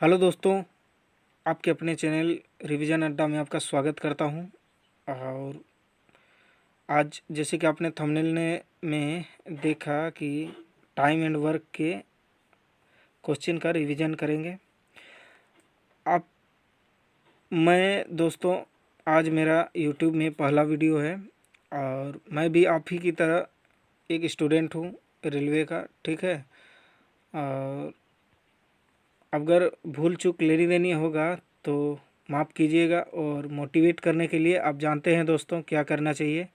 Hello दोस्तों, आपके अपने चैनल रिवीजन अड्डा में आपका स्वागत करता हूं। और आज जैसे कि आपने थंबनेल ने में देखा कि टाइम एंड वर्क के क्वेश्चन का रिवीजन करेंगे। आप मैं दोस्तों आज मेरा यूट्यूब में पहला वीडियो है और मैं भी आप ही की तरह एक स्टूडेंट हूं रेलवे का, ठीक है। और अगर भूल चूक लेनी देनी होगा तो माफ़ कीजिएगा। और मोटिवेट करने के लिए आप जानते हैं दोस्तों क्या करना चाहिए,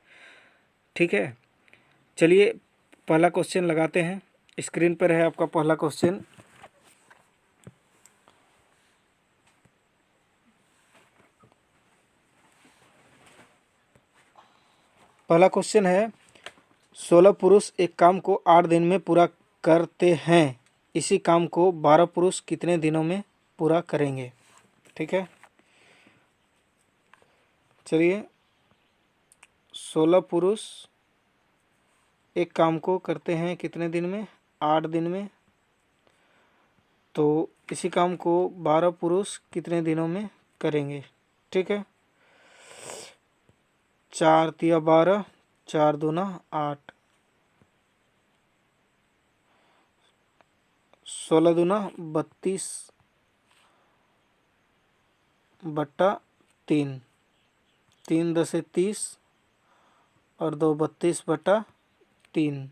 ठीक है। चलिए पहला क्वेश्चन लगाते हैं। स्क्रीन पर है आपका पहला क्वेश्चन। पहला क्वेश्चन है 16 पुरुष एक काम को 8 दिन में पूरा करते हैं, इसी काम को 12 पुरुष कितने दिनों में पूरा करेंगे, ठीक है। चलिए 16 पुरुष एक काम को करते हैं कितने दिन में, 8 दिन में। तो इसी काम को 12 पुरुष कितने दिनों में करेंगे, ठीक है। 4 तिया 12, 4 दूना 8, 16 दूना 32 बट्टा 3, 3 10 30 और 2 32 बट्टा 3,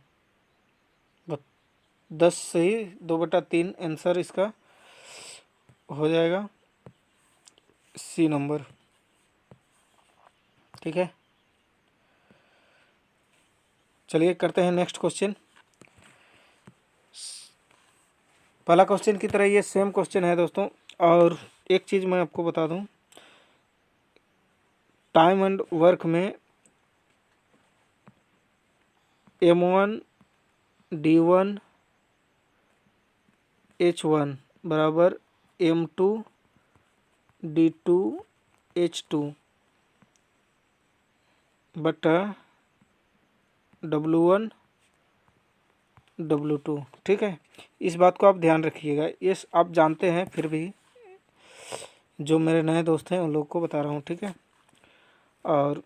10 से ही 2 बट्टा 3 आंसर इसका हो जाएगा सी नंबर, ठीक है। चलिए करते हैं नेक्स्ट क्वेश्चन। पहला क्वेश्चन की तरह ये सेम क्वेश्चन है दोस्तों। और एक चीज़ मैं आपको बता दूं, टाइम एंड वर्क में M1 D1 H1 बराबर M2 D2 H2 बटा W1 W2, ठीक है। इस बात को आप ध्यान रखिएगा। ये आप जानते हैं, फिर भी जो मेरे नए दोस्त हैं उन लोगों को बता रहा हूँ, ठीक है। और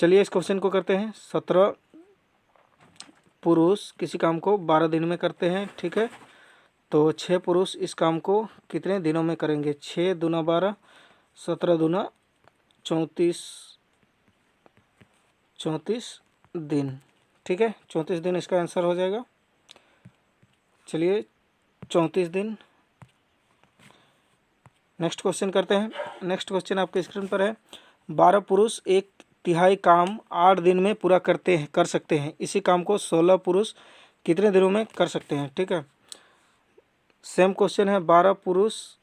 चलिए इस क्वेश्चन को करते हैं। 17 पुरुष किसी काम को 12 दिन में करते हैं, ठीक है। तो 6 पुरुष इस काम को कितने दिनों में करेंगे। 6 दूना 12, 17 दूना 34 दिन, ठीक है। 34 दिन इसका आंसर हो जाएगा। चलिए 34 दिन। नेक्स्ट क्वेश्चन करते हैं। नेक्स्ट क्वेश्चन आपके स्क्रीन पर है। 12 पुरुष एक तिहाई काम 8 दिन में पूरा कर सकते हैं, इसी काम को 16 पुरुष कितने दिनों में कर सकते हैं, ठीक है। सेम क्वेश्चन है। 12 पुरुष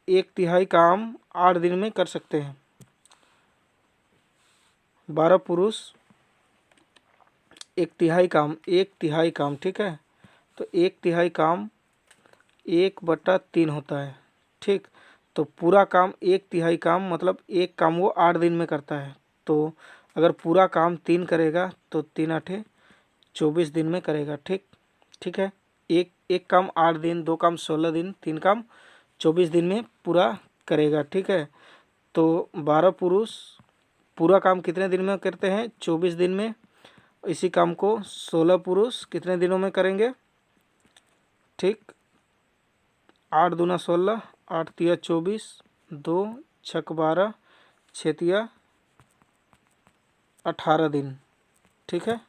एक तिहाई काम 8 दिन में कर सकते हैं। 12 पुरुष एक तिहाई काम, ठीक है। तो एक तिहाई काम 1/3 होता है, ठीक। तो पूरा काम एक तिहाई काम मतलब एक काम वो 8 दिन में करता है। तो अगर पूरा काम 3 करेगा तो 3 8 24 दिन में करेगा, ठीक है। एक काम 8 दिन, 2 काम 16 दिन, 3 काम 24 दिन में पूरा करेगा, ठीक है। तो 12 पुरुष पूरा काम कितने दिन में करते हैं, 24 दिन में। इसी काम को 16 पुरुष कितने दिनों में करेंगे, ठीक। 8 दूना 16, 8 तिया 24, 2 छक 12, 6 तिया 18 दिन, ठीक है।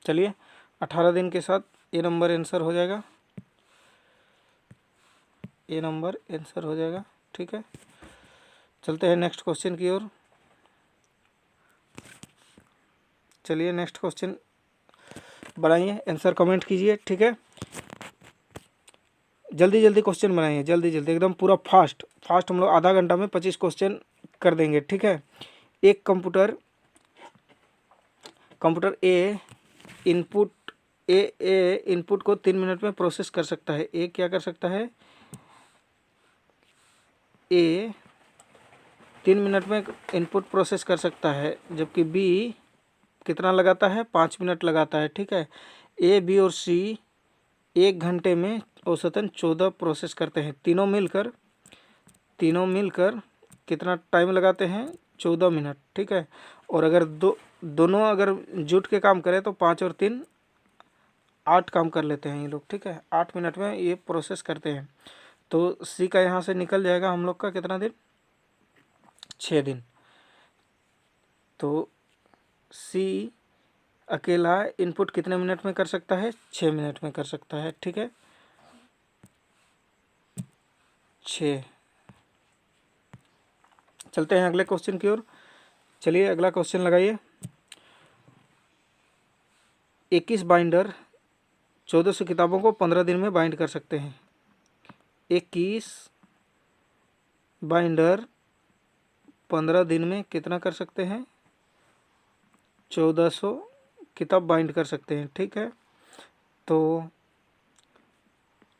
चलिए 18 दिन के साथ ये नंबर आंसर हो जाएगा, ये नंबर आंसर हो जाएगा, ठीक है। चलते हैं नेक्स्ट क्वेश्चन की ओर। चलिए नेक्स्ट क्वेश्चन बनाइए, आंसर कमेंट कीजिए, ठीक है। जल्दी जल्दी क्वेश्चन बनाइए, जल्दी जल्दी एकदम पूरा फास्ट। हम लोग आधा घंटा में 25 क्वेश्चन कर देंगे, ठीक है। एक कंप्यूटर ए इनपुट को 3 मिनट में प्रोसेस कर सकता है। ए क्या कर सकता है, ए 3 मिनट में इनपुट प्रोसेस कर सकता है, जबकि बी कितना लगाता है, 5 मिनट लगाता है, ठीक है। ए बी और सी 1 घंटे में औसतन 14 प्रोसेस करते हैं। तीनों मिलकर कितना टाइम लगाते हैं? 14 मिनट, ठीक है। और अगर दोनों अगर जुट के काम करें तो 5 और 3 8 काम कर लेते हैं ये लोग, ठीक है। 8 मिनट में ये प्रोसेस करते हैं। तो सी का यहाँ से निकल जाएगा हम लोग का कितना दिन? 6 दिन। तो सी अकेला इनपुट कितने मिनट में कर सकता है? 6 मिनट में कर सकता है, ठीक है। 6। चलते हैं अगले क्वेश्चन की ओर। चलिए अगला क्वेश्चन लगाइए। 21 बाइंडर 1400 किताबों को 15 दिन में बाइंड कर सकते हैं। 21 बाइंडर 15 दिन में कितना कर सकते हैं? 1400 किताब बाइंड कर सकते हैं, ठीक है। तो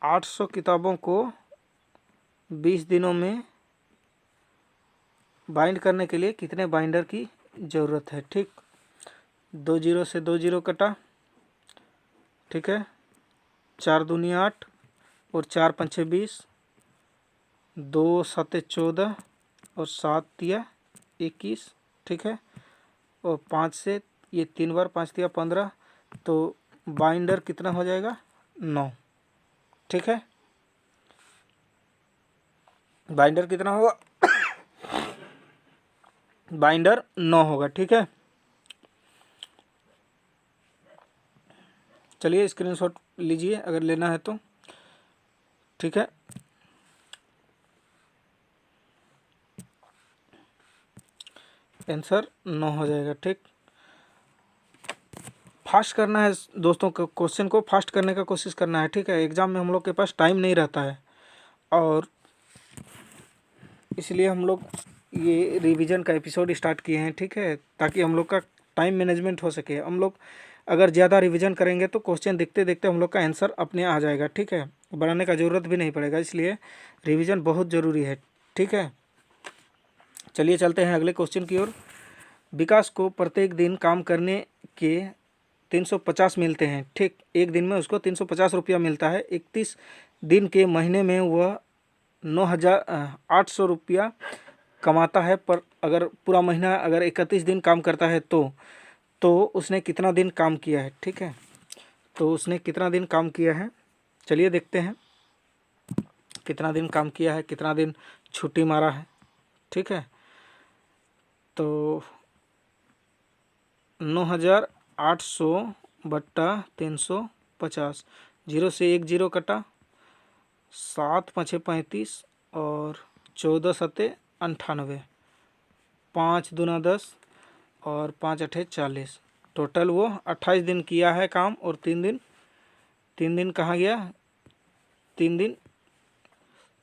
800 किताबों को 20 दिनों में बाइंड करने के लिए कितने बाइंडर की ज़रूरत है? ठीक, 2 जीरो से 2 जीरो कटा, ठीक है। 4 दूनी 8 और 4 पंचे 20, 2 साते 14 और 7 तिया 21, ठीक है। और 5 से ये 3 बार 5 तिया 15, तो बाइंडर कितना हो जाएगा? 9, ठीक है। बाइंडर कितना होगा? बाइंडर 9 होगा, ठीक है। चलिए स्क्रीनशॉट लीजिए अगर लेना है तो, ठीक है। आंसर 9 हो जाएगा, ठीक। फास्ट करना है दोस्तों, क्वेश्चन को फास्ट करने का कोशिश करना है, ठीक है। एग्ज़ाम में हम लोग के पास टाइम नहीं रहता है और इसलिए हम लोग ये रिवीजन का एपिसोड स्टार्ट किए हैं, ठीक है, ताकि हम लोग का टाइम मैनेजमेंट हो सके। हम लोग अगर ज़्यादा रिवीजन करेंगे तो क्वेश्चन देखते देखते हम लोग का आंसर अपने आ जाएगा, ठीक है। बनाने का ज़रूरत भी नहीं पड़ेगा, इसलिए रिवीजन बहुत ज़रूरी है, ठीक है। चलिए चलते हैं अगले क्वेश्चन की ओर। विकास को प्रत्येक दिन काम करने के 350 मिलते हैं, ठीक। एक दिन में उसको 350 रुपया मिलता है। 31 दिन के महीने में वह 9,800 रुपया कमाता है। पर अगर पूरा महीना अगर 31 दिन काम करता है तो उसने कितना दिन काम किया है, ठीक है। तो उसने कितना दिन काम किया है, चलिए देखते हैं कितना दिन काम किया है, कितना दिन छुट्टी मारा है, ठीक है। तो 9,800 बट्टा 350, 0 से 1 जीरो कटा, 7 5 35 और 14 सत्ते 98, 5 दूना 10 और 5 अठे 40। टोटल वो 28 दिन किया है काम और 3 दिन कहाँ गया? 3 दिन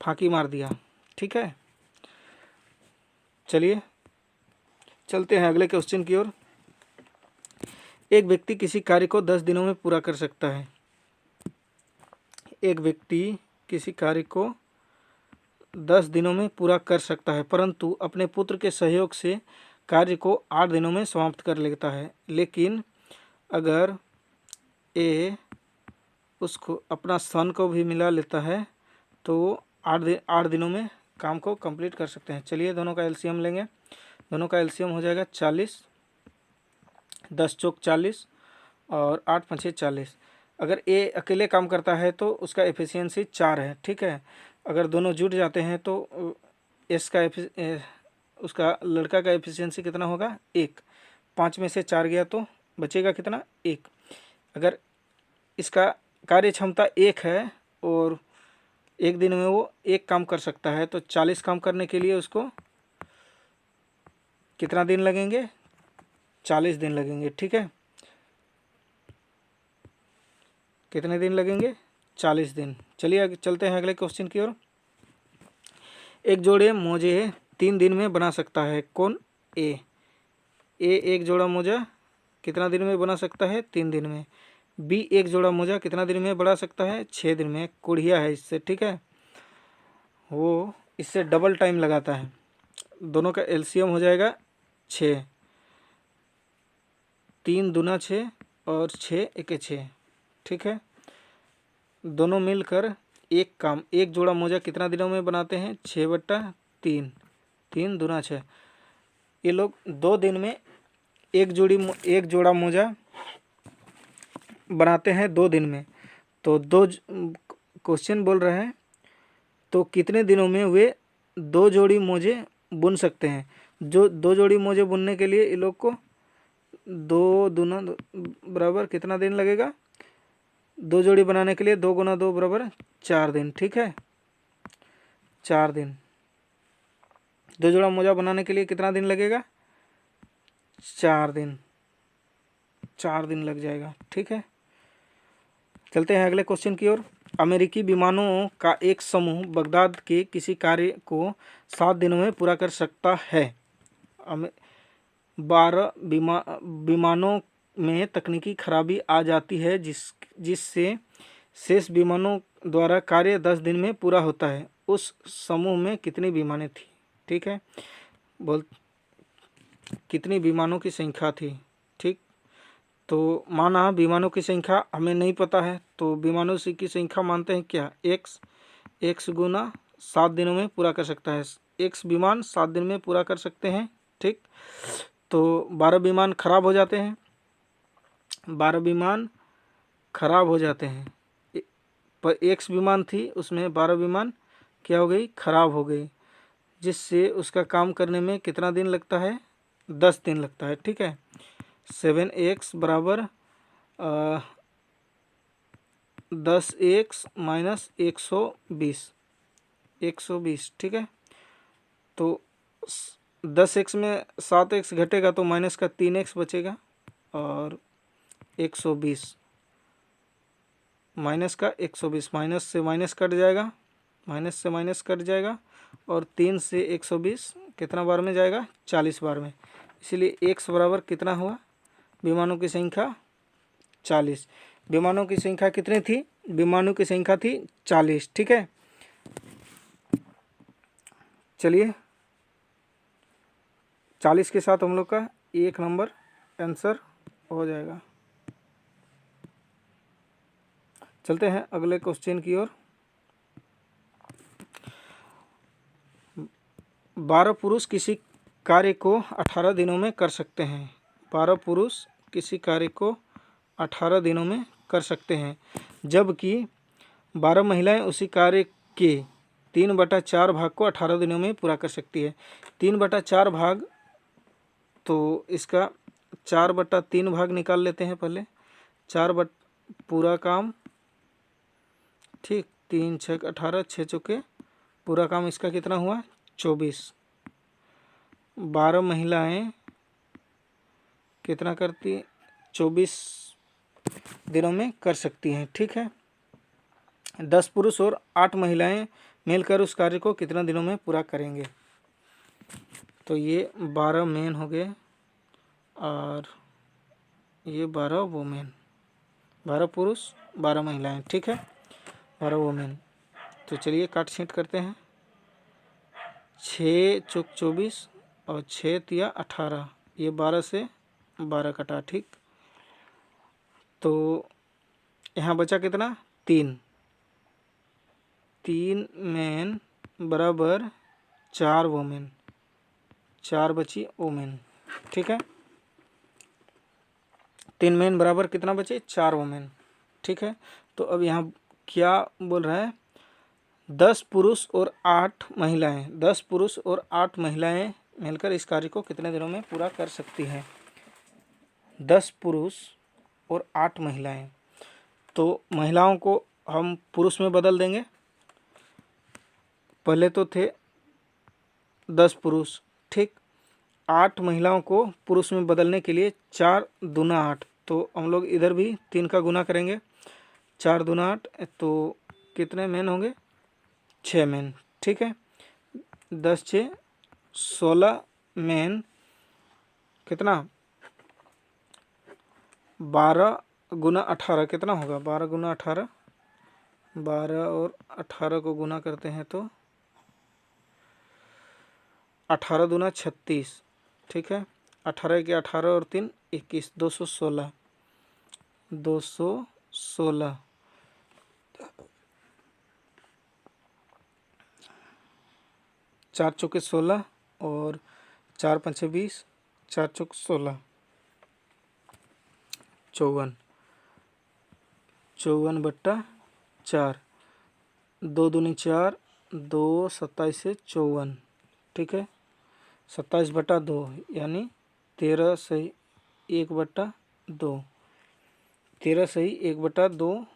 फाँकी मार दिया, ठीक है। चलिए चलते हैं अगले क्वेश्चन की ओर। एक व्यक्ति किसी कार्य को 10 दिनों में पूरा कर सकता है। एक व्यक्ति किसी कार्य को 10 दिनों में पूरा कर सकता है, परंतु अपने पुत्र के सहयोग से कार्य को 8 दिनों में समाप्त कर लेता है। लेकिन अगर ए उसको अपना सन को भी मिला लेता है तो 8 दिनों में काम को कंप्लीट कर सकते हैं। चलिए दोनों का एलसीएम लेंगे। दोनों का एलसीएम हो जाएगा 40, 10 चौक 40 और 8 पंचे 40। अगर ए अकेले काम करता है तो उसका एफिशिएंसी 4 है, ठीक है। अगर दोनों जुट जाते हैं तो एस का उसका लड़का का एफिशिएंसी कितना होगा? 1। 5 में से 4 गया तो बचेगा कितना? 1। अगर इसका कार्य क्षमता 1 है और एक दिन में वो 1 काम कर सकता है तो 40 काम करने के लिए उसको कितना दिन लगेंगे? 40 दिन लगेंगे, ठीक है। कितने दिन लगेंगे? 40 दिन। चलिए चलते हैं अगले क्वेश्चन की ओर। एक जोड़े मोजे 3 दिन में बना सकता है, कौन? ए एक जोड़ा मोजा कितना दिन में बना सकता है? 3 दिन में। बी एक जोड़ा मोजा कितना दिन में बना सकता है? 6 दिन में। कुढ़िया है इससे, ठीक है, वो इससे डबल टाइम लगाता है। दोनों का एलसीएम हो जाएगा 6, 3 दूना 6 और 6 एके 6, ठीक है। दोनों मिलकर एक जोड़ा मोजा कितना दिनों में बनाते हैं? 6/3, 3 दूना 6। ये लोग 2 दिन में एक जोड़ा मोजा बनाते हैं 2 दिन में। तो क्वेश्चन बोल रहे हैं तो कितने दिनों में वे 2 जोड़ी मोजे बुन सकते हैं? जो 2 जोड़ी मोजे बुनने के लिए ये लोग को 2 दूना बराबर कितना दिन लगेगा? 2 जोड़ी बनाने के लिए 2 गुना 2 बराबर 4 दिन। ठीक है, 4 दिन। 2 जोड़ा मोजा बनाने के लिए कितना दिन लगेगा? 4 दिन, 4 दिन लग जाएगा। ठीक है, चलते हैं अगले क्वेश्चन की ओर। अमेरिकी विमानों का एक समूह बगदाद के किसी कार्य को 7 दिनों में पूरा कर सकता है। 12 विमानों में तकनीकी खराबी आ जाती है जिससे शेष विमानों द्वारा कार्य 10 दिन में पूरा होता है। उस समूह में कितनी विमानें थी? ठीक है, कितनी विमानों की संख्या थी? ठीक, तो माना विमानों की संख्या हमें नहीं पता है, तो विमानों की संख्या मानते हैं क्या? एक्स गुना 7 दिनों में पूरा कर सकता है। एक्स विमान 7 दिन में पूरा कर सकते हैं। ठीक, तो 12 विमान खराब हो जाते हैं, 12 विमान खराब हो जाते हैं। पर एक्स विमान थी, उसमें 12 विमान क्या हो गई? खराब हो गई, जिससे उसका काम करने में कितना दिन लगता है? 10 दिन लगता है। ठीक है, 7x बराबर 10x माइनस 120। ठीक है, तो 10x में 7x घटेगा तो माइनस का 3x बचेगा और 120 माइनस का 120, माइनस से माइनस कट जाएगा, माइनस से माइनस कट जाएगा और 3 से 120 कितना बार में जाएगा? 40 बार में। इसीलिए x बराबर कितना हुआ? विमानों की संख्या 40। विमानों की संख्या कितनी थी? विमानों की संख्या थी 40। ठीक है, चलिए 40 के साथ हम लोग का 1 नंबर आंसर हो जाएगा। चलते हैं अगले क्वेश्चन की ओर। 12 पुरुष किसी कार्य को 18 दिनों में कर सकते हैं। 12 पुरुष किसी कार्य को 18 दिनों में कर सकते हैं, जबकि 12 महिलाएं उसी कार्य के 3/4 भाग को 18 दिनों में पूरा कर सकती है। 3/4 भाग, तो इसका 4/3 भाग निकाल लेते हैं पहले। पूरा काम, ठीक, 3 6 18, 6 चौके पूरा काम, इसका कितना हुआ? 24। 12 महिलाएं कितना करती? 24 दिनों में कर सकती हैं। ठीक है, 10 पुरुष और 8 महिलाएं मिलकर उस कार्य को कितना दिनों में पूरा करेंगे? तो ये 12 मेन हो गए और ये 12 वोमेन, 12 पुरुष 12 महिलाएं। ठीक है, 12 वोमेन। तो चलिए काट छींट करते हैं। 6 चौक 24 और 6 तिया 18, ये 12 से 12 कटा। ठीक, तो यहाँ बचा कितना? 3 मेन बराबर 4 वोमेन, 4 बची वोमेन। ठीक है, 3 मेन बराबर कितना बचे? 4 वोमेन। ठीक है, तो अब यहाँ क्या बोल रहा है? 10 पुरुष और 8 महिलाएं, 10 पुरुष और 8 महिलाएं मिलकर इस कार्य को कितने दिनों में पूरा कर सकती हैं? 10 पुरुष और 8 महिलाएं, तो महिलाओं को हम पुरुष में बदल देंगे। पहले तो थे 10 पुरुष, ठीक, 8 महिलाओं को पुरुष में बदलने के लिए 4 दूना 8, तो हम लोग इधर भी 3 का गुना करेंगे। 4 दूना 8, तो कितने मेन होंगे? 6 मेन। ठीक है, 10 6 16 मेन, कितना? 12 गुना 18 कितना होगा? 12 गुना 18, 12 और 18 को गुना करते हैं तो 18 दूना 36। ठीक है, 18 के 18 और 3 21, 216, 216। 4 चौके 16 और 4 पंचे 20, 4 चौक 16, 54, 54/4, 2 दूनी 4, 2 27 से 54, ठीक है। 27/2 यानी 13 सही 1/2, 13 सही 1/2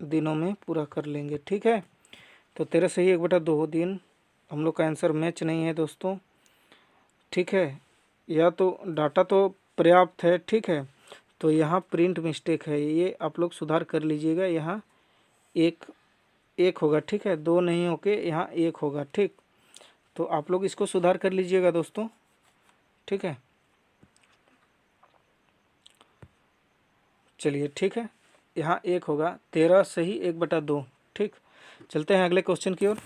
दिनों में पूरा कर लेंगे, ठीक है। तो 13 सही 1/2 दिन हम लोग का आंसर मैच नहीं है दोस्तों, ठीक है। या तो डाटा तो पर्याप्त है, ठीक है। तो यहाँ प्रिंट मिस्टेक है, ये आप लोग सुधार कर लीजिएगा। यहाँ एक होगा, ठीक है, 2 नहीं होके यहाँ 1 होगा, ठीक। तो आप लोग इसको सुधार कर लीजिएगा दोस्तों, ठीक है। चलिए ठीक है, यहाँ 1 होगा, 13 सही 1/2, ठीक। चलते हैं अगले क्वेश्चन की ओर।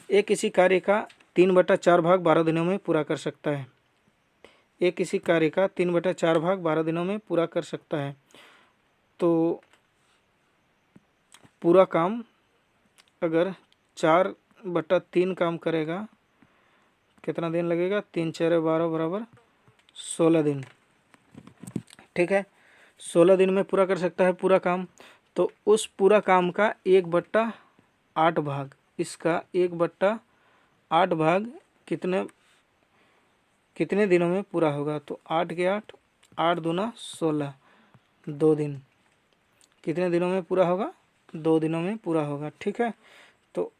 एक किसी कार्य का 3/4 भाग 12 दिनों में पूरा कर सकता है। एक किसी कार्य का 3/4 भाग 12 दिनों में पूरा कर सकता है। तो पूरा काम अगर 4/3 काम करेगा, कितना दिन लगेगा? 3 4 12 बराबर 16 दिन, ठीक है। 16 दिन में पूरा कर सकता है पूरा काम। तो उस पूरा काम का 1/8 भाग, इसका 1/8 भाग कितने दिनों में पूरा होगा? तो 8 के 8, 8 दूना 16, 2 दिन। कितने दिनों में पूरा होगा? 2 दिनों में पूरा होगा, ठीक है। तो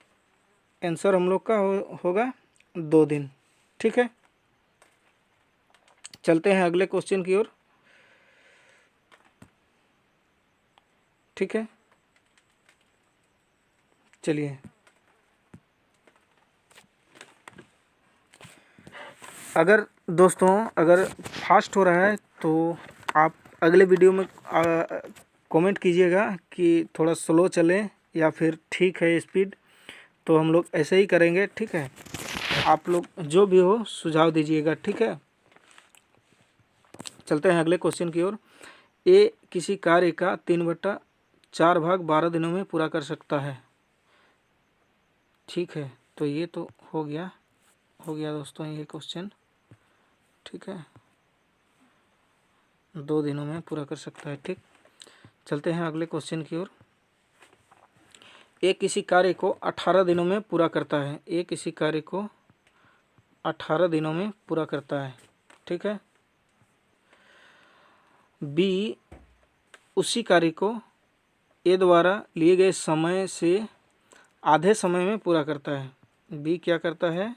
आंसर हम लोग का होगा 2 दिन, ठीक है। चलते हैं अगले क्वेश्चन की ओर, ठीक है। चलिए, अगर दोस्तों अगर फास्ट हो रहा है तो आप अगले वीडियो में कमेंट कीजिएगा कि थोड़ा स्लो चले या फिर ठीक है स्पीड, तो हम लोग ऐसे ही करेंगे, ठीक है। आप लोग जो भी हो सुझाव दीजिएगा, ठीक है। चलते हैं अगले क्वेश्चन की ओर। ए किसी कार्य का 3/4 भाग 12 दिनों में पूरा कर सकता है, ठीक है। तो ये तो हो गया दोस्तों ये क्वेश्चन, ठीक है। 2 दिनों में पूरा कर सकता है, ठीक। चलते हैं अगले क्वेश्चन की ओर। एक किसी कार्य को 18 दिनों में पूरा करता है। एक किसी कार्य को 18 दिनों में पूरा करता है, ठीक है। बी उसी कार्य को ए द्वारा लिए गए समय से आधे समय में पूरा करता है। बी क्या करता है?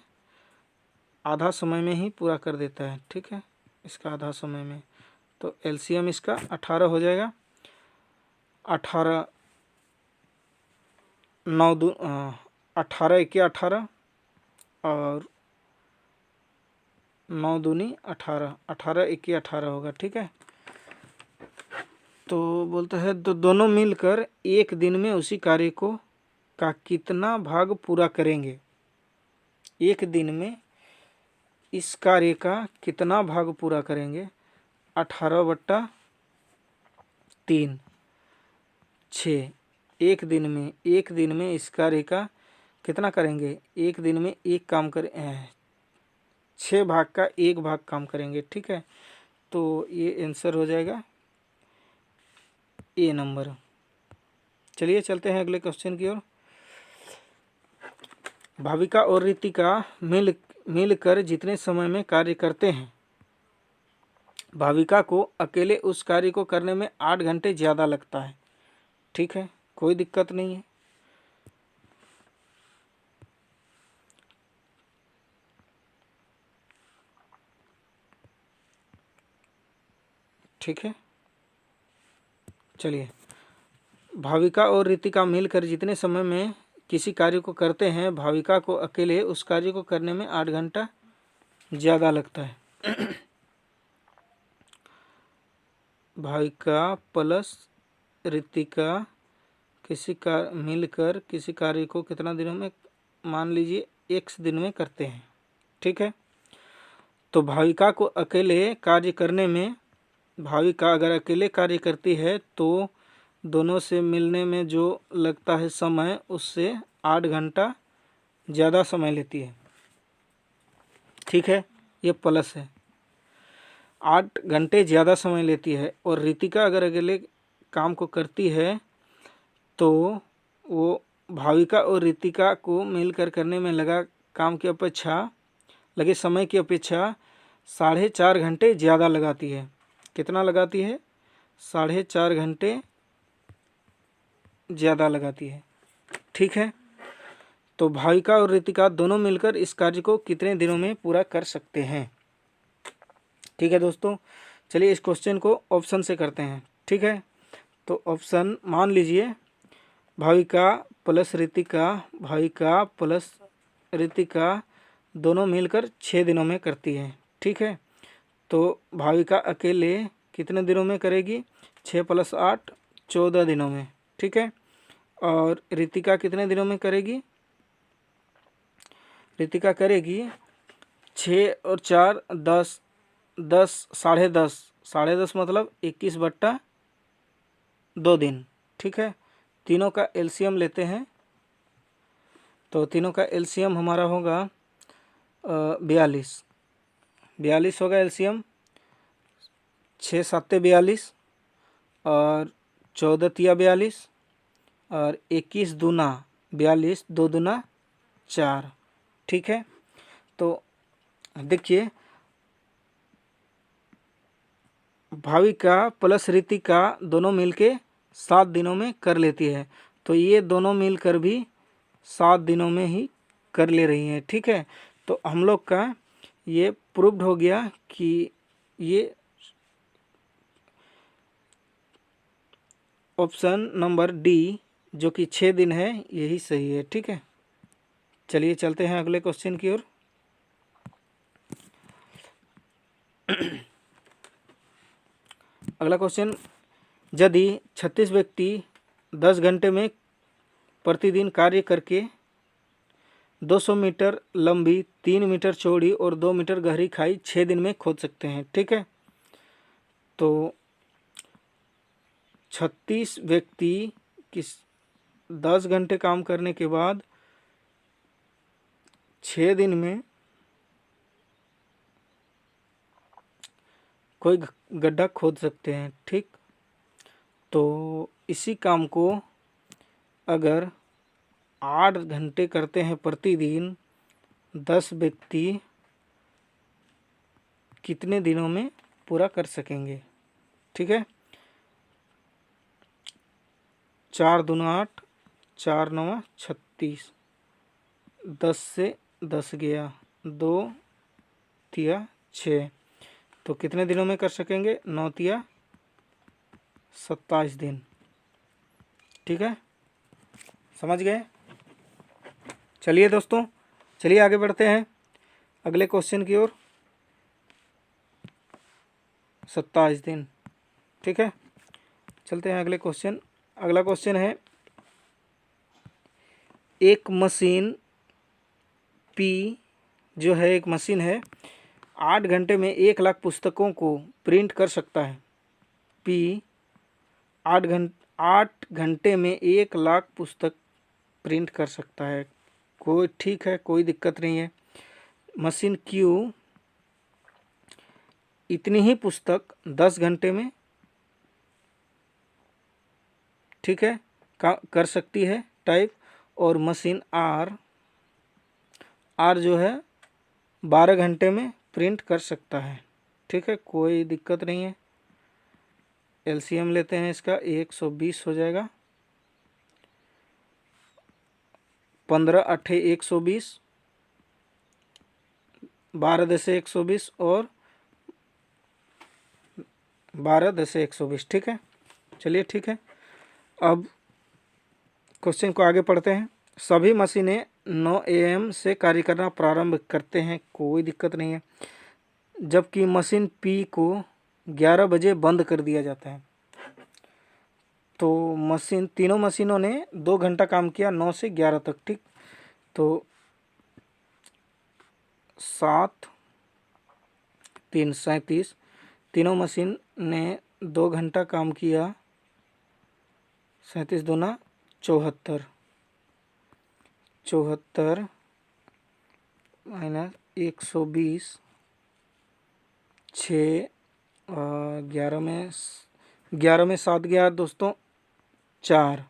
आधा समय में ही पूरा कर देता है, ठीक है, इसका आधा समय में। तो एलसीएम इसका 18 हो जाएगा। 18 9 दो 18 एके 18 और 9 दूनी 18, 18 एके 18 होगा, ठीक है। तो बोलता है तो दोनों मिलकर एक दिन में उसी कार्य को का कितना भाग पूरा करेंगे? एक दिन में इस कार्य का कितना भाग पूरा करेंगे? 18/3, 6। एक दिन में इस कार्य का कितना करेंगे? एक दिन में एक काम कर 6 भाग का 1 भाग काम करेंगे, ठीक है। तो ये आंसर हो जाएगा ए नंबर। चलिए चलते हैं अगले क्वेश्चन की ओर। भाविका और रितिका मिलकर जितने समय में कार्य करते हैं, भाविका को अकेले उस कार्य को करने में 8 घंटे ज़्यादा लगता है, ठीक है, कोई दिक्कत नहीं है। ठीक है, चलिए। भाविका और रितिका मिलकर जितने समय में किसी कार्य को करते हैं, भाविका को अकेले उस कार्य को करने में 8 घंटा ज़्यादा लगता है। भाविका प्लस रितिका मिलकर किसी कार्य को कितना दिनों में, मान लीजिए x दिन में करते हैं, ठीक है। तो भाविका को अकेले कार्य करने में, भाविका अगर अकेले कार्य करती है तो दोनों से मिलने में जो लगता है समय उससे 8 घंटा ज़्यादा समय लेती है, ठीक है, ये प्लस है। 8 घंटे ज़्यादा समय लेती है और रितिका अगर अगले काम को करती है तो वो भाविका और रितिका को मिलकर करने में लगे समय की अपेक्षा 4.5 घंटे ज़्यादा लगाती है। कितना लगाती है? 4.5 घंटे ज़्यादा लगाती है। ठीक है, तो भाविका और रितिका दोनों मिलकर इस कार्य को कितने दिनों में पूरा कर सकते हैं? ठीक है दोस्तों, चलिए इस क्वेश्चन को ऑप्शन से करते हैं। ठीक है, तो ऑप्शन मान लीजिए भाविका प्लस रितिका दोनों मिलकर 6 दिनों में करती है। ठीक है, तो भाविका अकेले कितने दिनों में करेगी? 6 + 8 14 दिनों में। ठीक है, और रितिका कितने दिनों में करेगी? रितिका करेगी 6 और 4 10 10 साढ़े दस मतलब 21/2 दिन। ठीक है, तीनों का एलसीएम लेते हैं, तो तीनों का एलसीएम हमारा होगा 42 होगा एलसीएम। 6 7 42 और 14 तिया 42 और 21 दूना 42, 2 दूना 4। ठीक है, तो देखिए भाविका प्लस रितिका दोनों मिलके 7 दिनों में कर लेती है, तो ये दोनों मिलकर भी 7 दिनों में ही कर ले रही हैं। ठीक है, तो हम लोग का ये प्रूव्ड हो गया कि ये ऑप्शन नंबर डी जो कि 6 दिन है यही सही है। ठीक है, चलिए चलते हैं अगले क्वेश्चन की ओर। अगला क्वेश्चन, यदि 36 व्यक्ति 10 घंटे में प्रतिदिन कार्य करके 200 मीटर लंबी, 3 मीटर चौड़ी और 2 मीटर गहरी खाई 6 दिन में खोद सकते हैं। ठीक है, तो 36 व्यक्ति किस 10 घंटे काम करने के बाद 6 दिन में कोई गड्ढा खोद सकते हैं। ठीक, तो इसी काम को अगर 8 घंटे करते हैं प्रतिदिन 10 व्यक्ति कितने दिनों में पूरा कर सकेंगे? ठीक है, 4 दूना 8, 4 9 36, 10 से 10 गया, 2 तिया 6, तो कितने दिनों में कर सकेंगे? 9 तिया 27 दिन। ठीक है, समझ गए? चलिए दोस्तों, चलिए आगे बढ़ते हैं अगले क्वेश्चन की ओर। 27 दिन। ठीक है, चलते हैं अगले क्वेश्चन। अगला क्वेश्चन है, एक मशीन पी जो है एक मशीन है 8 घंटे में 1 लाख पुस्तकों को प्रिंट कर सकता है। पी 8 घंटे में 1 लाख पुस्तक प्रिंट कर सकता है। कोई ठीक है, कोई दिक्कत नहीं है। मशीन क्यू इतनी ही पुस्तक 10 घंटे में ठीक है कर सकती है टाइप, और मशीन आर जो है 12 घंटे में प्रिंट कर सकता है। ठीक है, कोई दिक्कत नहीं है। एलसीएम लेते हैं इसका, 120 हो जाएगा। 15 8 120, 12 10 120 और 12 10 120। ठीक है, चलिए ठीक है, अब क्वेश्चन को आगे पढ़ते हैं। सभी मशीनें 9 AM से कार्य करना प्रारंभ करते हैं, कोई दिक्कत नहीं है, जबकि मशीन पी को 11 बजे बंद कर दिया जाता है। तो तीनों मशीनों ने 2 घंटा काम किया, 9 से 11 तक। ठीक, तो 7 3 37, तीनों मशीन ने 2 घंटा काम किया, 37 दूना 74, 74 - 120, 6 और 11 में 7 गया दोस्तों 4।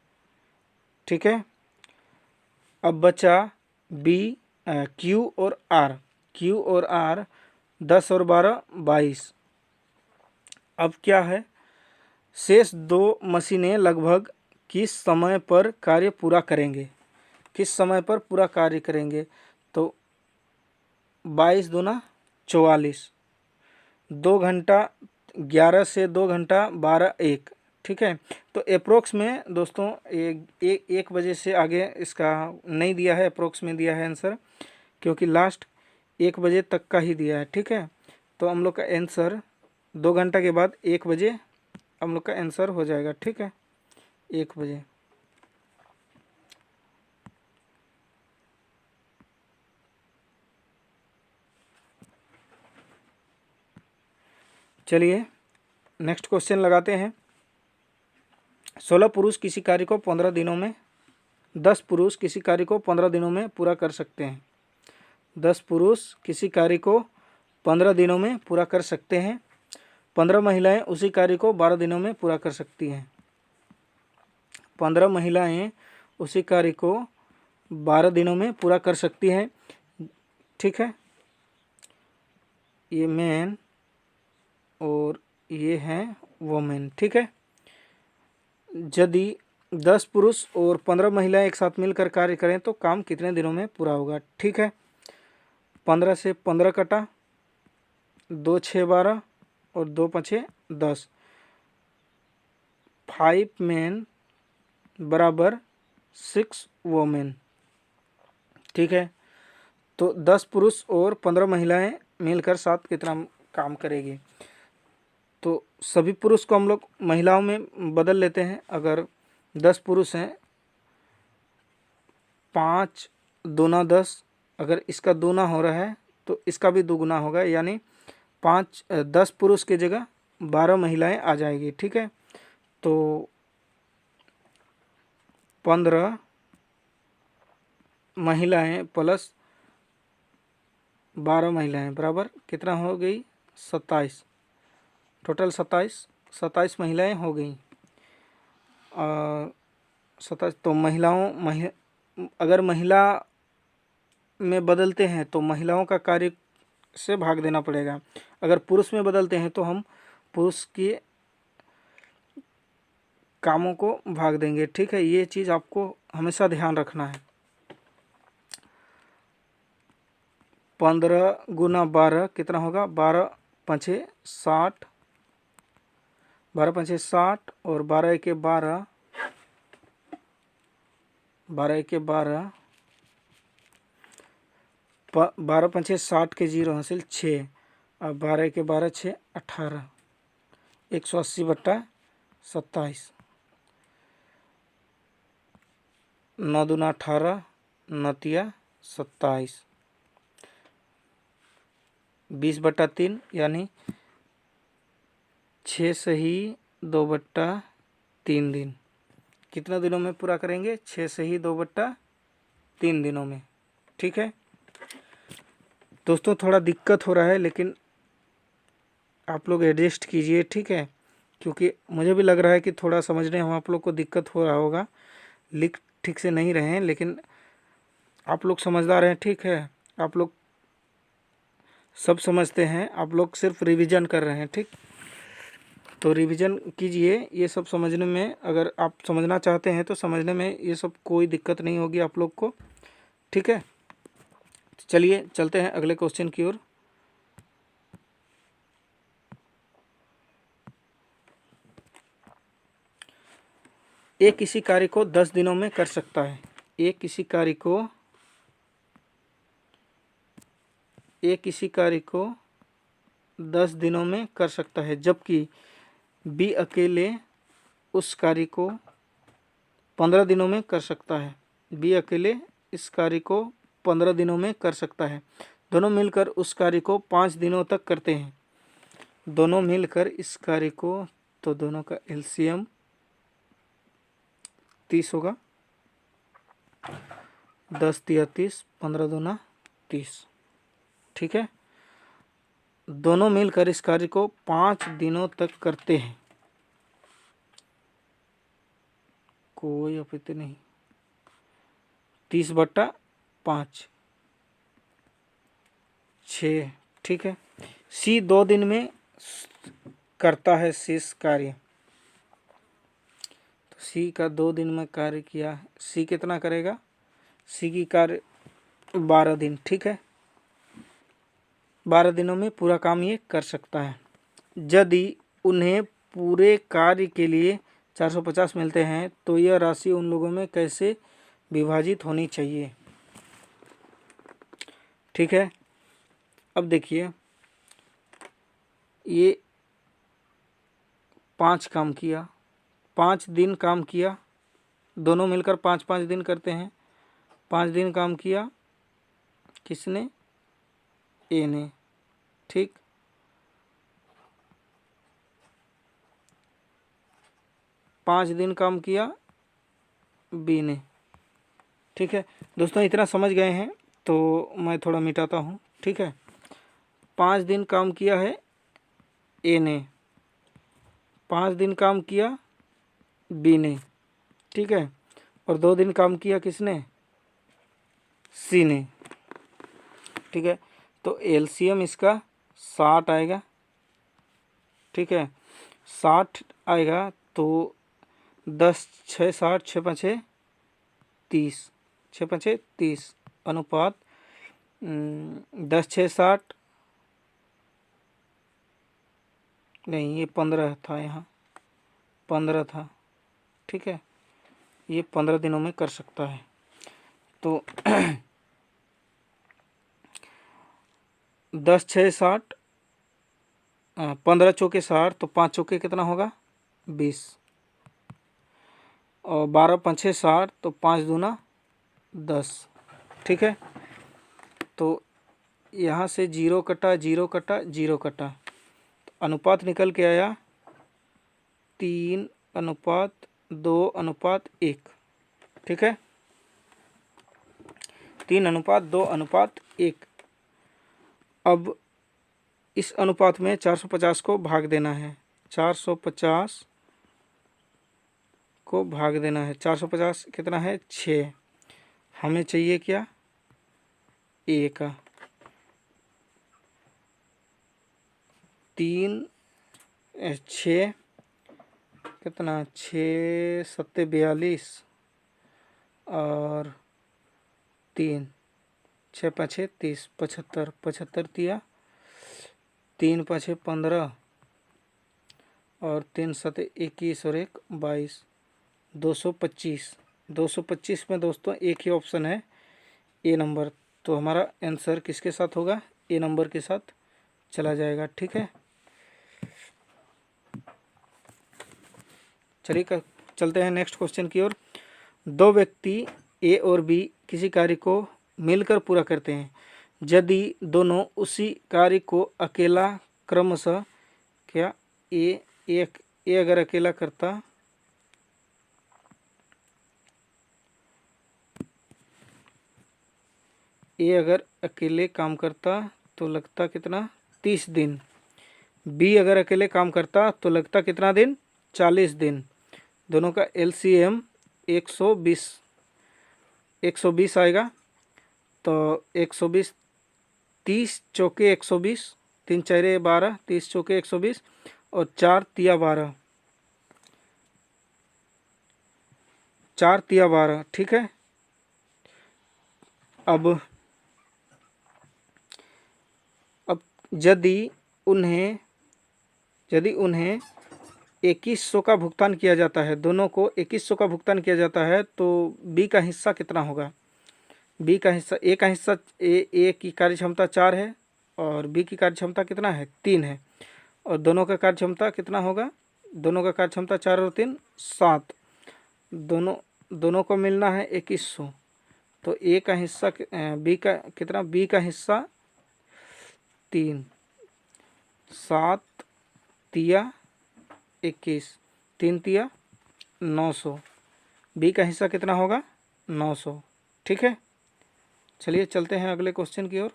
ठीक है, अब बचा बी, क्यू और आर। क्यू और आर 10 और 12 22। अब क्या है, शेष दो मशीनें लगभग किस समय पर कार्य पूरा करेंगे? किस समय पर पूरा कार्य करेंगे? तो 22 दूना 44, 2 घंटा, 11 से 2 घंटा 12 1। ठीक है, तो अप्रोक्स में दोस्तों एक बजे से आगे इसका नहीं दिया है, अप्रोक्स में दिया है आंसर, क्योंकि लास्ट 1 बजे तक का ही दिया है। ठीक है, तो हम लोग का आंसर 2 घंटा के बाद 1 बजे हम लोग का आंसर हो जाएगा। ठीक है, 1 बजे। चलिए नेक्स्ट क्वेश्चन लगाते हैं। 16 पुरुष किसी कार्य को 15 दिनों में 10 पुरुष किसी कार्य को 15 दिनों में पूरा कर सकते हैं। 10 पुरुष किसी कार्य को 15 दिनों में पूरा कर सकते हैं। 15 महिलाएं उसी कार्य को 12 दिनों में पूरा कर सकती हैं। 15 महिलाएं उसी कार्य को 12 दिनों में पूरा कर सकती हैं। ठीक है, ये मैन और ये हैं वोमेन। ठीक है, यदि 10 पुरुष और 15 महिलाएं एक साथ मिलकर कार्य करें तो काम कितने दिनों में पूरा होगा? ठीक है, 15 से 15 कटा, 2 6 12 और 2 5 10। 5 मैन बराबर 6 वोमेन। ठीक है, तो 10 पुरुष और 15 महिलाएं मिलकर साथ कितना काम करेगी? तो सभी पुरुष को हम लोग महिलाओं में बदल लेते हैं। अगर 10 पुरुष हैं, 5 दूना 10, अगर इसका दूना हो रहा है तो इसका भी दुगुना होगा, यानी 10 पुरुष की जगह 12 महिलाएं आ जाएगी। ठीक है, तो 15 महिलाएं प्लस 12 महिलाएं बराबर कितना हो गई? 27। टोटल 27 महिलाएं हो गई। 27, तो अगर महिला में बदलते हैं तो महिलाओं का कार्य से भाग देना पड़ेगा। अगर पुरुष में बदलते हैं तो हम पुरुष के कामों को भाग देंगे। ठीक है, ये चीज़ आपको हमेशा ध्यान रखना है। 15 गुना 12 कितना होगा? 12 5 60, 12 5 60 और 12 1 12, 12 1 12, 12 5 60 के 0 हासिल 6, और 12 1 12 6 18, 180 बट्टा 27, 9 दूना 18, 9 27, 20 बट्टा 3, यानी 6 सही 2 बट्टा 3 दिन। कितना दिनों में पूरा करेंगे? 6 सही 2 बट्टा 3 दिनों में। ठीक है दोस्तों, थोड़ा दिक्कत हो रहा है लेकिन आप लोग एडजस्ट कीजिए। ठीक है, क्योंकि मुझे भी लग रहा है कि थोड़ा समझने हम आप लोग को दिक्कत हो रहा होगा, लिख ठीक से नहीं रहे हैं, लेकिन आप लोग समझदार हैं। ठीक है, आप लोग सब समझते हैं, आप लोग सिर्फ रिवीजन कर रहे हैं। ठीक, तो रिवीजन कीजिए। ये सब समझने में, अगर आप समझना चाहते हैं तो समझने में ये सब कोई दिक्कत नहीं होगी आप लोग को। ठीक है, चलिए चलते हैं अगले क्वेश्चन की ओर। एक किसी कार्य को 10 दिनों में कर सकता है। एक किसी कार्य को 10 दिनों में कर सकता है, जबकि बी अकेले उस कार्य को 15 दिनों में कर सकता है। बी अकेले इस कार्य को 15 दिनों में कर सकता है। दोनों मिलकर उस कार्य को 5 दिनों तक करते हैं। दोनों मिलकर इस कार्य को, तो दोनों का एलसीएम 30 होगा। 10 3 30, 15 दूना 30। ठीक है। दोनों मिलकर इस कार्य को 5 दिनों तक करते हैं। कोई आपत्ति नहीं। 30/5 6, ठीक है। सी 2 दिन में करता है शेष कार्य। तो सी का 2 दिन में कार्य किया, सी कितना करेगा? सी की कार्य 12 दिन, ठीक है। 12 दिनों में पूरा काम ये कर सकता है। यदि उन्हें पूरे कार्य के लिए 450 मिलते हैं तो यह राशि उन लोगों में कैसे विभाजित होनी चाहिए? ठीक है। अब देखिए, ये 5 काम किया, 5 दिन काम किया, दोनों मिलकर 5-5 दिन करते हैं। 5 दिन काम किया किसने? ए ने, ठीक। 5 दिन काम किया बी ने, ठीक है। दोस्तों इतना समझ गए हैं तो मैं थोड़ा मिटाता हूँ, ठीक है। 5 दिन काम किया है ए ने, 5 दिन काम किया बी ने, ठीक है। और 2 दिन काम किया किसने? सी ने, ठीक है। तो एलसीएम इसका 60 आएगा, ठीक है। 60 आएगा तो 10 6 60 6 5 30, 6 5 30 अनुपात 10 6 60 नहीं, ये 15 था, यहाँ 15 था, ठीक है। ये 15 दिनों में कर सकता है। तो 10 6 60, 15 चौके 60, तो 5 चौके कितना होगा? 20, और 12 5 60, तो 5 दूना 10, ठीक है। तो यहाँ से 0 कटा 0 कटा 0 कटा, तो अनुपात निकल के आया 3:2:1, ठीक है। 3:2:1। अब इस अनुपात में 450 को भाग देना है, 450 को भाग देना है। 450 कितना है? 6। हमें चाहिए क्या? ए का। 3 6 कितना? 6 7 42 और 3 6 5 30, 75, 75 दिया, 3 5 15 और 3 7 21 और 1 22, 225। 225 में दोस्तों एक ही ऑप्शन है, ए नंबर। तो हमारा आंसर किसके साथ होगा? ए नंबर के साथ चला जाएगा, ठीक है। चलिए चलते हैं नेक्स्ट क्वेश्चन की ओर। 2 व्यक्ति ए और बी किसी कार्य को मिलकर पूरा करते हैं। यदि दोनों उसी कार्य को अकेला क्रमशः क्या ए अगर अकेला करता, ए अगर अकेले काम करता तो लगता कितना? 30 दिन। बी अगर अकेले काम करता तो लगता कितना दिन? 40 दिन। दोनों का एलसीएम 120 आएगा। तो 120, 30 चौके 120, 3 4 12, 30 चौके 120 और 4 तिया 12, 4 तिया 12, ठीक है। अब यदि उन्हें 2100 का भुगतान किया जाता है, दोनों को 2100 का भुगतान किया जाता है, तो बी का हिस्सा कितना होगा? बी का हिस्सा, ए का हिस्सा, ए की कार्य क्षमता 4 है और बी की कार्य क्षमता कितना है? 3 है। और दोनों का कार्य क्षमता कितना होगा? दोनों का कार्य क्षमता 4 और 3 7। दोनों को मिलना है 2100। तो ए का हिस्सा बी का कितना? बी का हिस्सा 3, 7 तिया 21, 3 तिया 900। बी का हिस्सा कितना होगा? 900, ठीक है। चलिए चलते हैं अगले क्वेश्चन की ओर।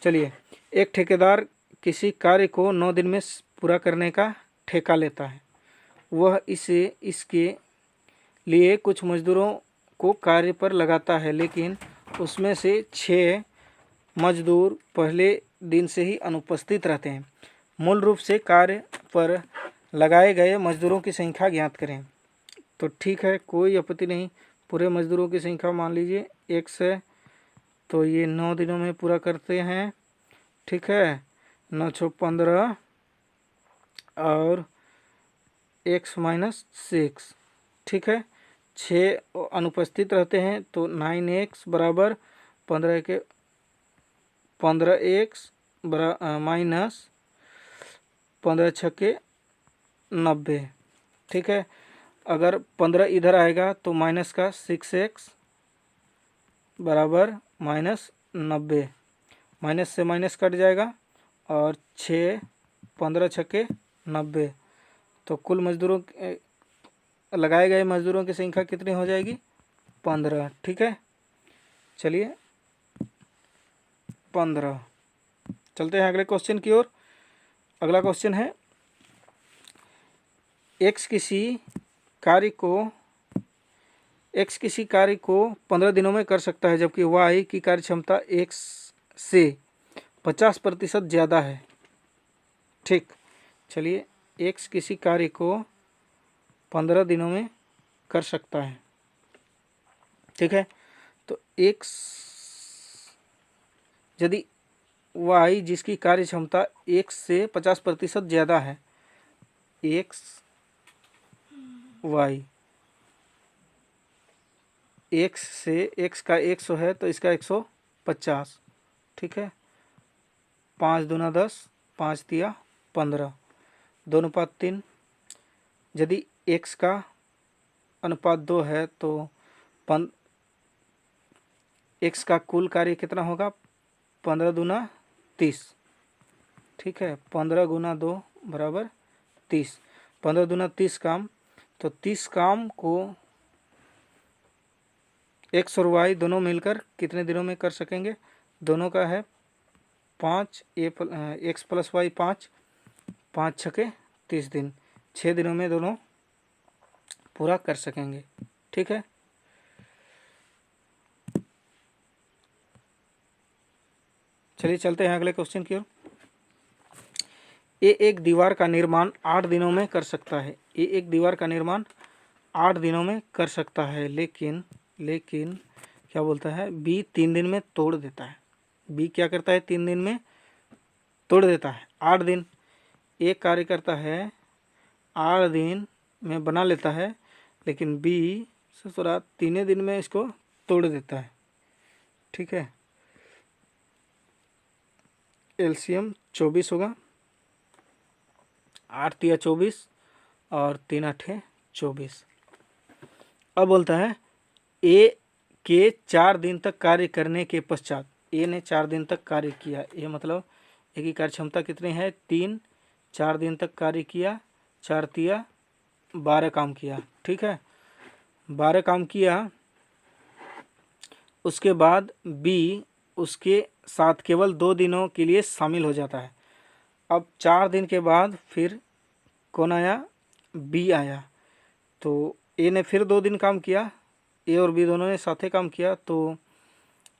चलिए, एक ठेकेदार किसी कार्य को 9 दिन में पूरा करने का ठेका लेता है। वह इसके लिए कुछ मजदूरों को कार्य पर लगाता है, लेकिन उसमें से 6 मजदूर पहले दिन से ही अनुपस्थित रहते हैं। मूल रूप से कार्य पर लगाए गए मजदूरों की संख्या ज्ञात करें। तो ठीक है, कोई आपत्ति नहीं। पूरे मजदूरों की संख्या मान लीजिए x है, तो ये 9 दिनों में पूरा करते हैं। ठीक है, 9 6 15 और x माइनस 6। ठीक है, 6 अनुपस्थित रहते हैं, तो 9x बराबर 15 के 15x माइनस 15 छक्के 90। ठीक है, अगर 15 इधर आएगा तो माइनस का 6x बराबर माइनस 90। माइनस से माइनस कट जाएगा और 6 15 छक्के 90। तो कुल मजदूरों लगाए गए मजदूरों की संख्या कितनी हो जाएगी? 15। ठीक है, चलिए 15। चलते हैं अगले क्वेश्चन की ओर। अगला क्वेश्चन है, x किसी कार्य को 15 दिनों में कर सकता है, जबकि y की कार्य क्षमता x से 50% ज़्यादा है। ठीक, चलिए, x किसी कार्य को 15 दिनों में कर सकता है। ठीक है, तो x यदि y जिसकी कार्य क्षमता x से 50% ज़्यादा है, x से x का 100 है तो इसका 150। ठीक है, 5 दूना 10, 5 तिया 15, 2 अनुपात 3। यदि x का अनुपात 2 है तो x का कुल कार्य कितना होगा? 15 दूना 30। ठीक है, 15 गुना 2 बराबर 30। 15 दूना 30 काम, तो 30 काम को x और y दोनों मिलकर कितने दिनों में कर सकेंगे? दोनों का है 5 x प्लस वाई 5, 5 छके 30 दिन, 6 दिनों में दोनों पूरा कर सकेंगे। ठीक है, चलिए चलते हैं अगले क्वेश्चन की ओर। ए एक दीवार का निर्माण 8 दिनों में कर सकता है। ए एक दीवार का निर्माण 8 दिनों में कर सकता है, लेकिन क्या बोलता है? बी 3 दिन में तोड़ देता है। बी क्या करता है? 3 दिन में तोड़ देता है। 8 दिन एक कार्य करता है, 8 दिन में बना लेता है, लेकिन बी ससुरा 3 दिन में इसको तोड़ देता है। ठीक है, एलसीएम 24 होगा, 8 तिया 24 और 3 8 24। अब बोलता है ए के 4 दिन तक कार्य करने के पश्चात, ए ने 4 दिन तक कार्य किया। ये मतलब ए की कार्य क्षमता कितनी है? 3। 4 दिन तक कार्य किया, 4 तिया 12 काम किया। ठीक है, 12 काम किया। उसके बाद बी उसके साथ केवल 2 दिनों के लिए शामिल हो जाता है। अब 4 दिन के बाद फिर कौन आया? बी आया। तो ए ने फिर 2 दिन काम किया, ए और बी दोनों ने साथ काम किया, तो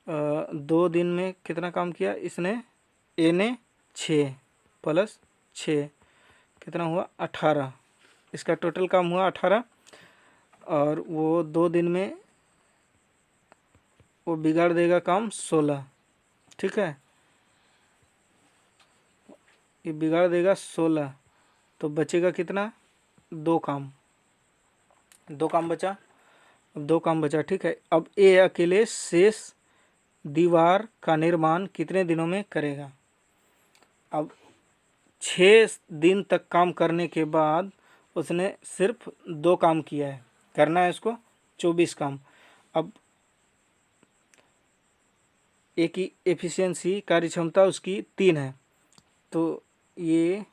2 दिन में कितना काम किया इसने? ए ने 6 प्लस 6 कितना हुआ? 18। इसका टोटल काम हुआ 18, और वो 2 दिन में वो बिगाड़ देगा काम 16। ठीक है, ये बिगाड़ देगा 16, तो बचेगा कितना? 2 काम। 2 काम बचा। अब 2 काम बचा। ठीक है, अब ए अकेले शेष दीवार का निर्माण कितने दिनों में करेगा? अब 6 दिन तक काम करने के बाद उसने सिर्फ 2 काम किया है, करना है उसको 24 काम। अब ए की एफिशिएंसी कार्य क्षमता उसकी 3 है, तो ये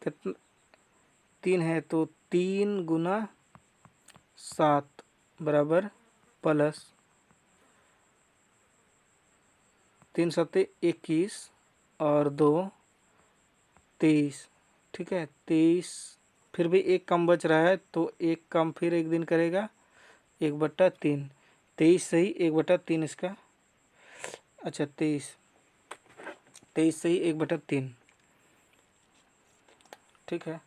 कितना? 3 है, तो 3 गुना 7 बराबर प्लस 3 7 21 और 2 23, ठीक है 23। फिर भी एक काम बच रहा है तो एक काम फिर एक दिन करेगा 1/3। 23 सही 1/3 इसका। अच्छा 23 सही 1/3, ठीक है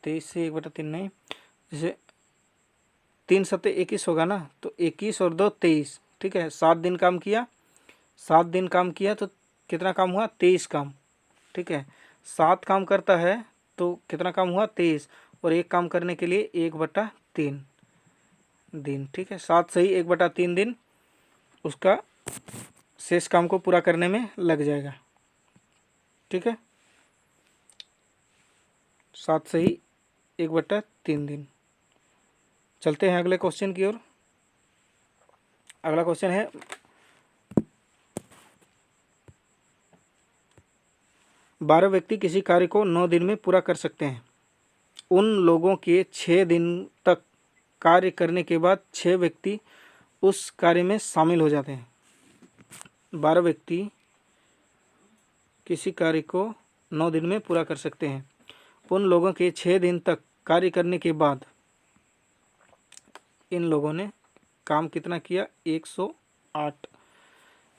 23 से 1/3 नहीं, जैसे 3 सत्ते 21 होगा ना, तो 21 और 2 23, ठीक है 7 दिन काम किया, 7 दिन काम किया तो कितना काम हुआ 23 काम, ठीक है 7 काम करता है तो कितना काम हुआ 23, और एक काम करने के लिए 1/3 दिन, ठीक है 7 सही 1/3 दिन उसका शेष काम को पूरा करने में लग जाएगा, ठीक है 7 सही 1/3 दिन। चलते हैं अगले क्वेश्चन की ओर। अगला क्वेश्चन है 12 व्यक्ति किसी कार्य को 9 दिन में पूरा कर सकते हैं। उन लोगों के 6 दिन तक कार्य करने के बाद 6 व्यक्ति उस कार्य में शामिल हो जाते हैं। 12 व्यक्ति किसी कार्य को 9 दिन में पूरा कर सकते हैं। उन लोगों के 6 दिन तक कार्य करने के बाद इन लोगों ने काम कितना किया 108,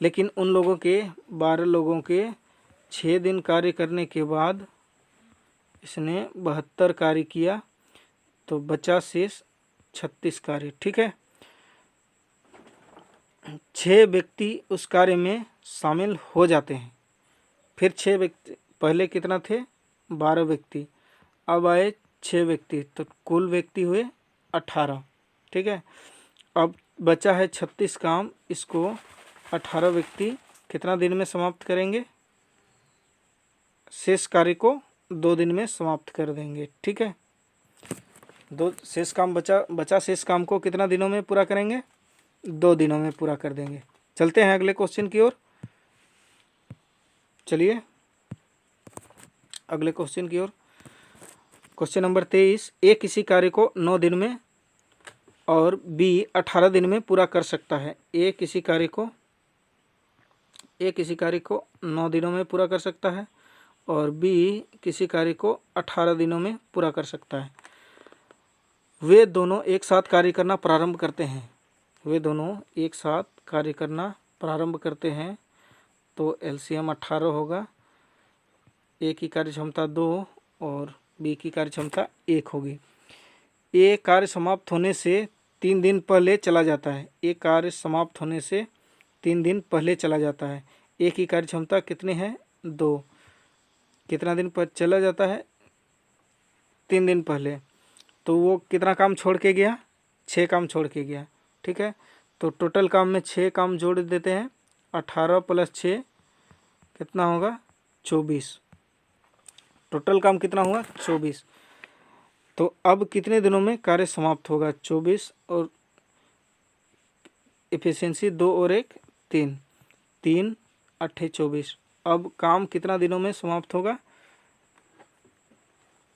लेकिन उन लोगों के 12 लोगों के 6 दिन कार्य करने के बाद इसने 72 कार्य किया, तो बचा शेष 36 कार्य, ठीक है 6 व्यक्ति उस कार्य में शामिल हो जाते हैं। फिर 6 व्यक्ति, पहले कितना थे 12 व्यक्ति, अब आए 6 व्यक्ति, तो कुल व्यक्ति हुए 18, ठीक है अब बचा है 36 काम, इसको 18 व्यक्ति कितना दिन में समाप्त करेंगे, शेष कार्य को 2 दिन में समाप्त कर देंगे, ठीक है 2 शेष काम बचा शेष काम को कितना दिनों में पूरा करेंगे 2 दिनों में पूरा कर देंगे। चलते हैं अगले क्वेश्चन की ओर। चलिए अगले क्वेश्चन की ओर। क्वेश्चन नंबर 23, ए किसी कार्य को 9 दिन में और बी 18 दिन में पूरा कर सकता है। ए किसी कार्य को 9 दिनों में पूरा कर सकता है और बी किसी कार्य को 18 दिनों में पूरा कर सकता है। वे दोनों एक साथ कार्य करना प्रारंभ करते हैं। वे दोनों एक साथ कार्य करना प्रारंभ करते हैं, तो एलसीएम 18 होगा। ए की कार्य क्षमता 2 और बी की कार्य क्षमता 1 होगी। ए कार्य समाप्त होने से 3 दिन पहले चला जाता है। ए कार्य समाप्त होने से 3 दिन पहले चला जाता है। ए की कार्य क्षमता कितनी है 2, कितना दिन पर चला जाता है 3 दिन पहले, तो वो कितना काम छोड़ के गया 6 काम छोड़ के गया, ठीक है तो टोटल काम में 6 काम जोड़ देते हैं, 18 + 6 कितना होगा 24, टोटल काम कितना हुआ 24। तो अब कितने दिनों में कार्य समाप्त होगा 24, और एफिशिएंसी 2 और 1 3, 3 8 24। अब काम कितना दिनों में समाप्त होगा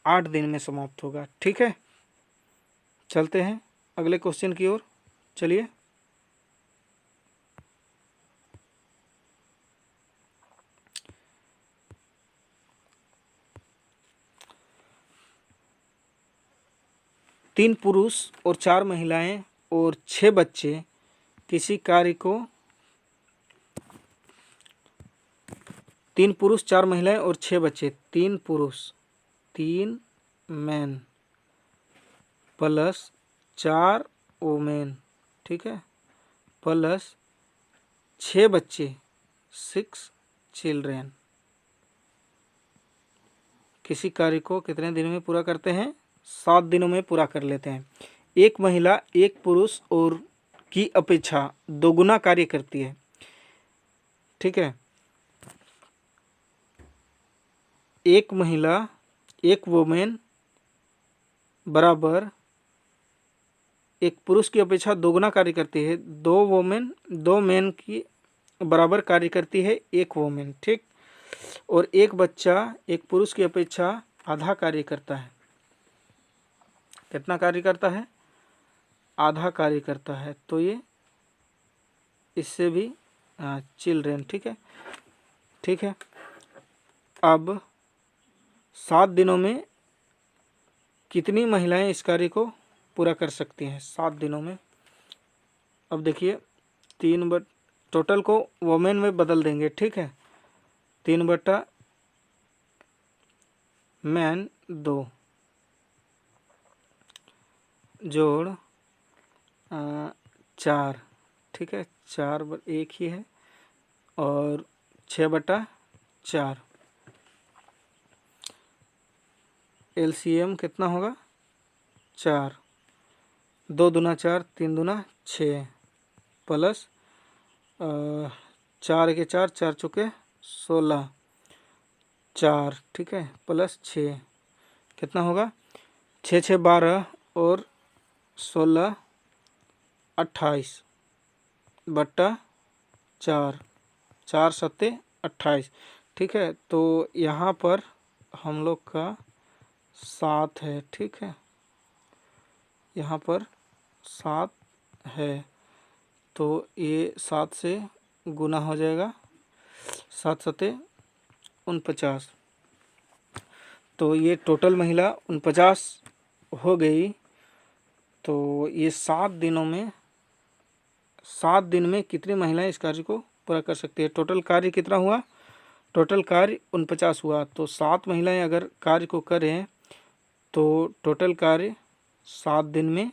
8 दिन में समाप्त होगा, ठीक है चलते हैं अगले क्वेश्चन की ओर। चलिए तीन पुरुष और 4 महिलाएं और 6 बच्चे किसी कार्य को 3 पुरुष 4 महिलाएं और 6 बच्चे, 3 पुरुष 3 मैन प्लस 4 वोमेन, ठीक है प्लस 6 बच्चे 6 चिल्ड्रेन किसी कार्य को कितने दिन में पूरा करते हैं 7 दिनों में पूरा कर लेते हैं। एक महिला एक पुरुष और की अपेक्षा दोगुना कार्य करती है, ठीक है एक महिला एक वोमेन बराबर एक पुरुष की अपेक्षा दोगुना कार्य करती है। 2 मैन की बराबर कार्य करती है एक वोमेन, ठीक और एक बच्चा एक पुरुष की अपेक्षा आधा कार्य करता है। कितना कार्य करता है आधा कार्य करता है, तो ये इससे भी चिल्ड्रेन, ठीक है। ठीक है, अब 7 दिनों में कितनी महिलाएं इस कार्य को पूरा कर सकती हैं? 7 दिनों में। अब देखिए, टोटल को वोमेन में बदल देंगे, ठीक है। 3/, मैन 2 जोड़ 4, ठीक है। 4 एक ही है, और 6/4 LCM कितना होगा? 4, 2 दूना 4, 3 दूना 6, प्लस 4 के 4, 4 चौके 16, 4, ठीक है, प्लस 6 कितना होगा? 6 6 12 और 16 28 बट्टा 4, 4 7 28, ठीक है। तो यहाँ पर हम लोग का 7 है, ठीक है। यहाँ पर 7 है, तो ये 7 से गुना हो जाएगा, 7 7 49, तो ये टोटल महिला 49 हो गई। तो ये 7 दिनों में, 7 दिन में कितनी महिलाएं इस कार्य को पूरा कर सकती है? टोटल कार्य कितना हुआ? टोटल कार्य 49 हुआ। तो 7 महिलाएं अगर कार्य को करें तो टोटल कार्य 7 दिन में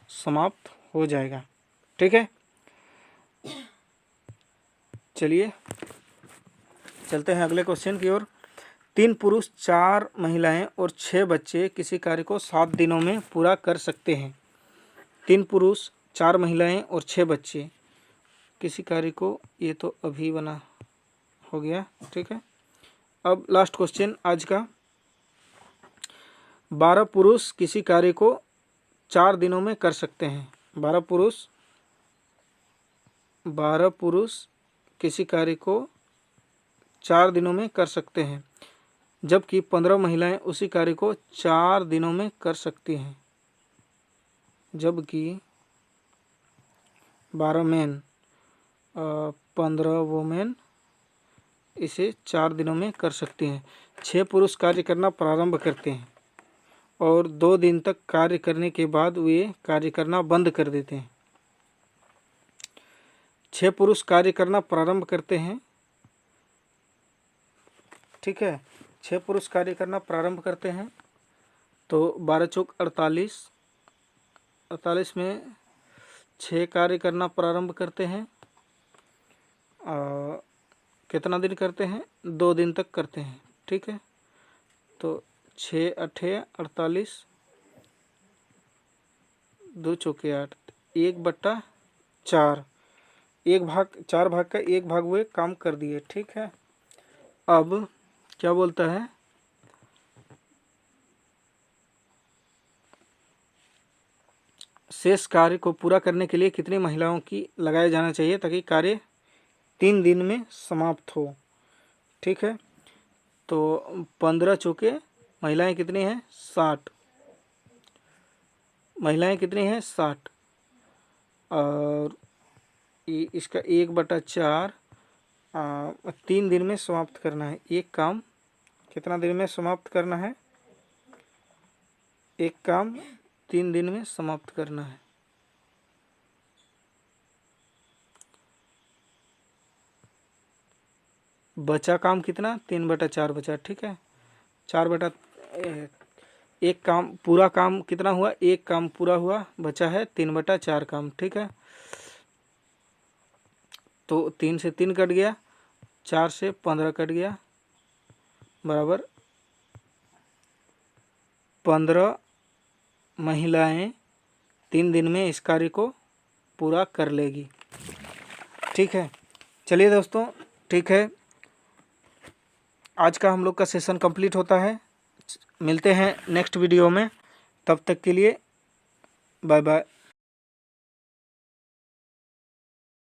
समाप्त हो जाएगा, ठीक है। चलिए चलते हैं अगले क्वेश्चन की ओर। 3 पुरुष 4 महिलाएं और 6 बच्चे किसी कार्य को 7 दिनों में पूरा कर सकते हैं। 3 पुरुष 4 महिलाएं और 6 बच्चे किसी कार्य को, ये तो अभी बना हो गया, ठीक है। अब लास्ट क्वेश्चन आज का। 12 पुरुष किसी कार्य को 4 दिनों में कर सकते हैं। 12 पुरुष किसी कार्य को 4 दिनों में कर सकते हैं, जबकि 15 महिलाएं उसी कार्य को 4 दिनों में कर सकती हैं। जबकि 12 मैन 15 वोमेन इसे 4 दिनों में कर सकती हैं। 6 पुरुष कार्य करना प्रारंभ करते हैं और 2 दिन तक कार्य करने के बाद वे कार्य करना बंद कर देते हैं। 6 पुरुष कार्य करना प्रारंभ करते हैं, ठीक है। 6 पुरुष कार्य करना प्रारंभ करते हैं, तो 12 चौक 48, 48 में 6 कार्य करना प्रारंभ करते हैं। कितना दिन करते हैं? 2 दिन तक करते हैं, ठीक है। तो 6 8 48, 2 चौके 8, 1/4, 4 भाग का 1 भाग हुए काम कर दिए, ठीक है। अब क्या बोलता है? शेष कार्य को पूरा करने के लिए कितनी महिलाओं की लगाया जाना चाहिए ताकि कार्य 3 दिन में समाप्त हो, ठीक है। तो 15 चौके महिलाएं कितनी हैं? 60 महिलाएं कितनी हैं? 60, और इसका 1/4 3 दिन में समाप्त करना है। एक काम कितना दिन में समाप्त करना है? एक काम 3 दिन में समाप्त करना है। बचा काम कितना? 3/4 बचा, ठीक है। 1 काम पूरा काम कितना हुआ? 1 काम पूरा हुआ, बचा है 3/4 काम, ठीक है। तो 3 से 3 कट गया, 4 से 15 कट गया, बराबर 15 महिलाएं 3 दिन में इस कार्य को पूरा कर लेगी, ठीक है। चलिए दोस्तों, ठीक है, आज का हम लोग का सेशन कंप्लीट होता है। मिलते हैं नेक्स्ट वीडियो में, तब तक के लिए बाय बाय।